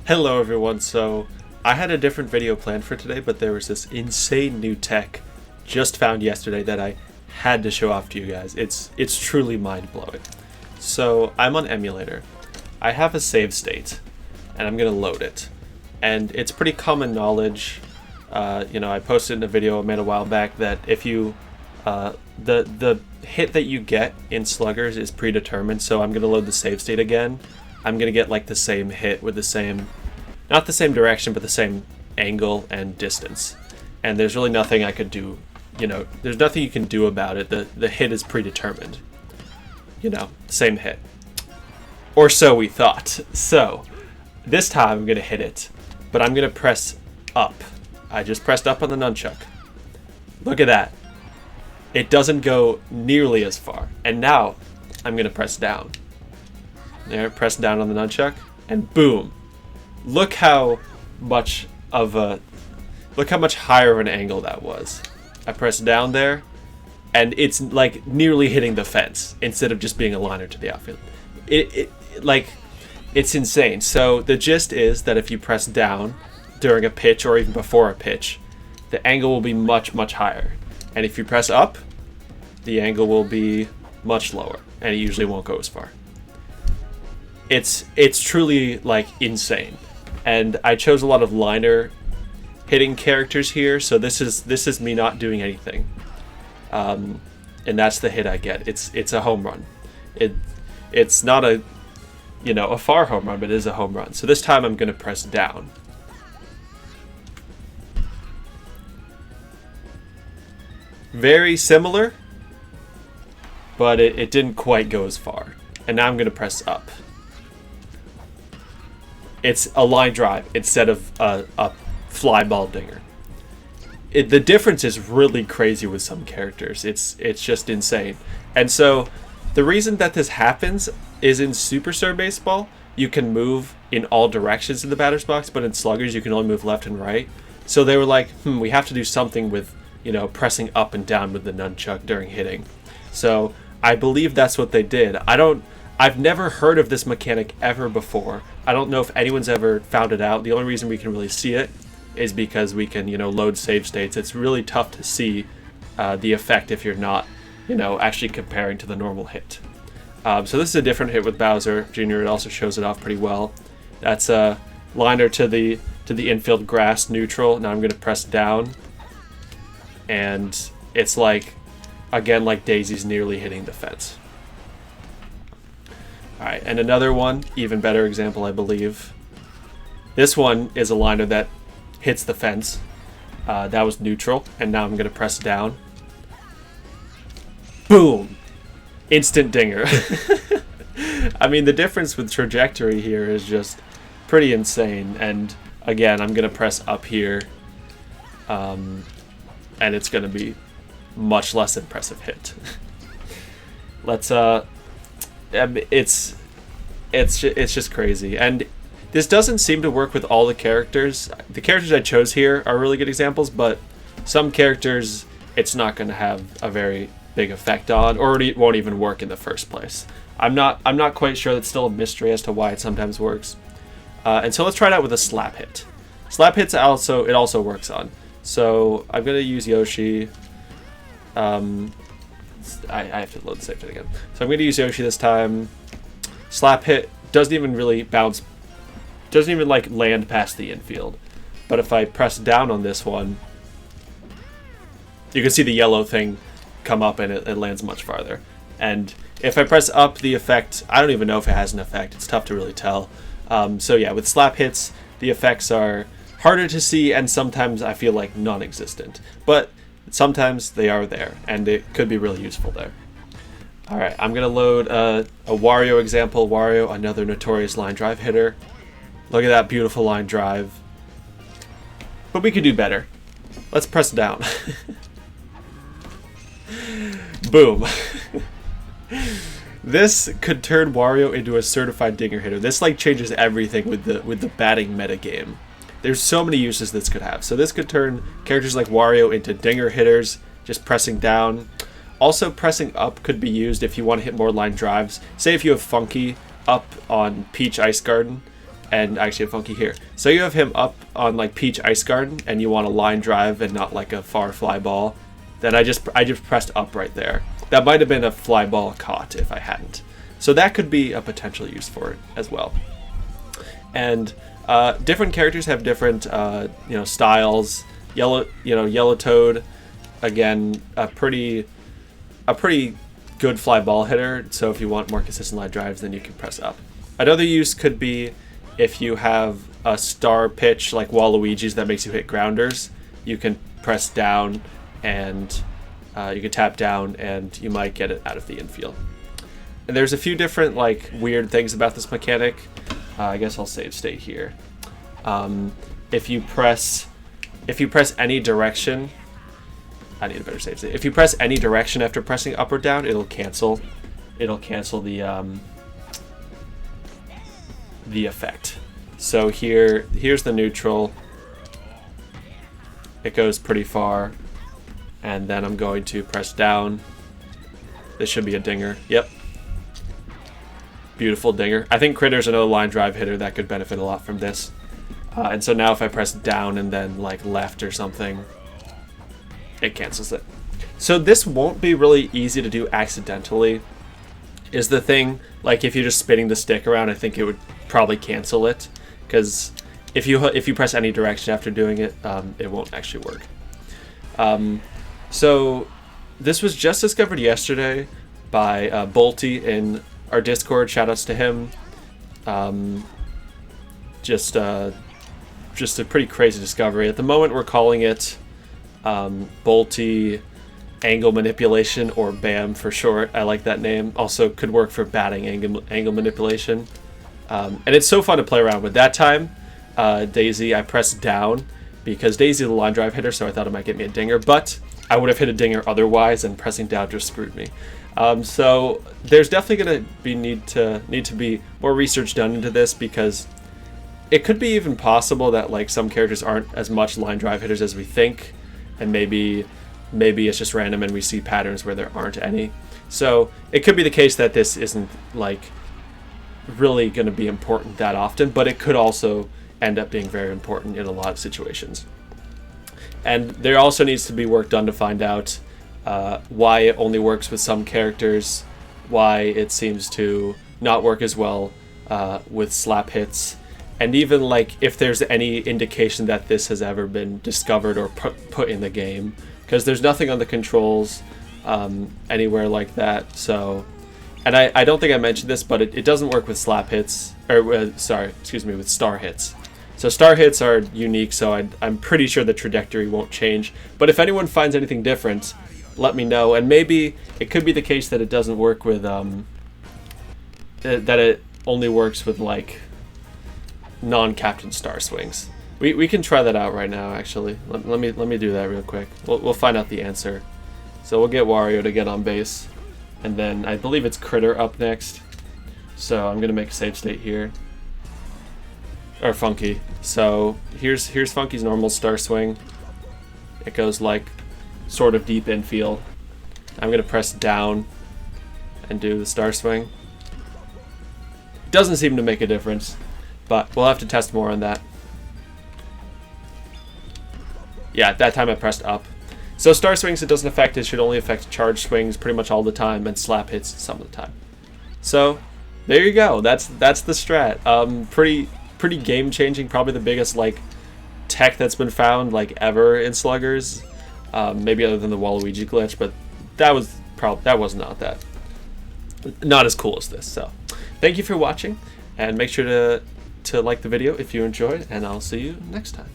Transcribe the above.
Hello everyone, so I had a different video planned for today, but there was this insane new tech just found yesterday that I had to show off to you guys. It's truly mind-blowing. So I'm on emulator. I have a save state, and I'm gonna load it. And it's pretty common knowledge, I posted in a video I made a while back that if you, the hit that you get in Sluggers is predetermined, so I'm gonna load the save state again. I'm gonna get like the same hit with the same, not the same direction, but the same angle and distance. And there's really nothing I could do, there's nothing you can do about it. The hit is predetermined. Same hit. Or so we thought. So, this time I'm gonna hit it, but I'm gonna press up. I just pressed up on the nunchuck. Look at that. It doesn't go nearly as far. And now, I'm gonna press down. There, press down on the nunchuck, and boom. Look how much higher of an angle that was. I press down there, and it's like nearly hitting the fence instead of just being a liner to the outfield. It's insane. So the gist is that if you press down during a pitch or even before a pitch, the angle will be much, much higher. And if you press up, the angle will be much lower, and it usually won't go as far. It's truly like insane, and I chose a lot of liner hitting characters here, so this is me not doing anything, and that's the hit I get. It's a home run. It's not a far home run, but it is a home run. So this time I'm gonna press down. Very similar, but it didn't quite go as far. And now I'm gonna press up. It's a line drive instead of a fly ball dinger. The difference is really crazy with some characters. It's just insane. And so the reason that this happens is in Superstar Baseball, you can move in all directions in the batter's box, but in Sluggers you can only move left and right. So they were like, we have to do something with, pressing up and down with the nunchuck during hitting. So I believe that's what they did. I've never heard of this mechanic ever before. I don't know if anyone's ever found it out. The only reason we can really see it is because we can, load save states. It's really tough to see the effect if you're not, actually comparing to the normal hit. So this is a different hit with Bowser Jr. It also shows it off pretty well. That's a liner to the infield grass neutral. Now I'm going to press down, and it's like, again, like Daisy's nearly hitting the fence. Alright, and another one, even better example, I believe. This one is a liner that hits the fence. That was neutral, and now I'm going to press down. Boom! Instant dinger. I mean, the difference with trajectory here is just pretty insane. And again, I'm going to press up here, and it's going to be much less impressive hit. Let's it's just crazy, and this doesn't seem to work with all the characters. The characters I chose here are really good examples, but some characters it's not going to have a very big effect on, or it won't even work in the first place. I'm not quite sure. That's still a mystery as to why it sometimes works. And so let's try it out with a slap hit. Slap hits also works on. So I'm going to use Yoshi. I have to load the save it again. So I'm going to use Yoshi this time. Slap hit doesn't even really bounce, doesn't even like land past the infield. But if I press down on this one, you can see the yellow thing come up and it lands much farther. And if I press up, the effect, I don't even know if it has an effect. It's tough to really tell. So yeah, with slap hits, the effects are harder to see, and sometimes I feel like non-existent. But sometimes they are there, and it could be really useful there. Alright, I'm going to load a Wario example. Wario, another notorious line drive hitter. Look at that beautiful line drive. But we could do better. Let's press down. Boom. This could turn Wario into a certified dinger hitter. This changes everything with the batting metagame. There's so many uses this could have. So this could turn characters like Wario into dinger hitters, just pressing down. Also, pressing up could be used if you want to hit more line drives. Say if you have Funky up on Peach Ice Garden, and actually have Funky here. So you have him up on like Peach Ice Garden, and you want a line drive and not like a far fly ball. Then I just pressed up right there. That might have been a fly ball caught if I hadn't. So that could be a potential use for it as well. And different characters have different styles. Yellow Toad, again, a pretty good fly ball hitter. So if you want more consistent line drives, then you can press up. Another use could be if you have a star pitch like Waluigi's that makes you hit grounders. You can press down and you can tap down and you might get it out of the infield. And there's a few different like weird things about this mechanic. I guess I'll save state here. If you press any direction, I need a better save state. If you press any direction after pressing up or down, it'll cancel the effect. So here's the neutral. It goes pretty far, and then I'm going to press down. This should be a dinger. Yep. Beautiful dinger. I think Critter's another line drive hitter that could benefit a lot from this. And so now if I press down and then like left or something, it cancels it. So this won't be really easy to do accidentally, is the thing. Like if you're just spinning the stick around, I think it would probably cancel it, because if you press any direction after doing it, it won't actually work. So this was just discovered yesterday by Bolty in our Discord. Shoutouts to him. Just a pretty crazy discovery. At the moment, we're calling it Bolty Angle Manipulation, or BAM for short. I like that name. Also could work for batting angle manipulation. And it's so fun to play around with. That time, Daisy, I pressed down because Daisy is a line drive hitter, so I thought it might get me a dinger, but I would have hit a dinger otherwise, and pressing down just screwed me. So there's definitely going to be need to be more research done into this, because it could be even possible that like some characters aren't as much line drive hitters as we think, and maybe it's just random and we see patterns where there aren't any. So it could be the case that this isn't like really going to be important that often, but it could also end up being very important in a lot of situations. And there also needs to be work done to find out why it only works with some characters, why it seems to not work as well with slap hits, and even like if there's any indication that this has ever been discovered or put in the game, because there's nothing on the controls anywhere like that. So, and I don't think I mentioned this, but it doesn't work with slap hits, or with star hits. So star hits are unique, so I'm pretty sure the trajectory won't change. But if anyone finds anything different, let me know. And maybe it could be the case that it doesn't work with that it only works with like non-captain star swings. We can try that out right now. Actually, let me do that real quick. We'll find out the answer. So we'll get Wario to get on base, and then I believe it's Critter up next. So I'm gonna make a save state here. Or Funky. So here's Funky's normal star swing. It goes like sort of deep infield. I'm gonna press down and do the star swing. Doesn't seem to make a difference, but we'll have to test more on that. Yeah, that time I pressed up. So star swings, it doesn't affect. It should only affect charge swings pretty much all the time, and slap hits some of the time. So there you go. That's the strat. Pretty game changing. Probably the biggest like tech that's been found like ever in Sluggers. Maybe other than the Waluigi glitch, but that was not as cool as this. So thank you for watching, and make sure to like the video if you enjoyed, and I'll see you next time.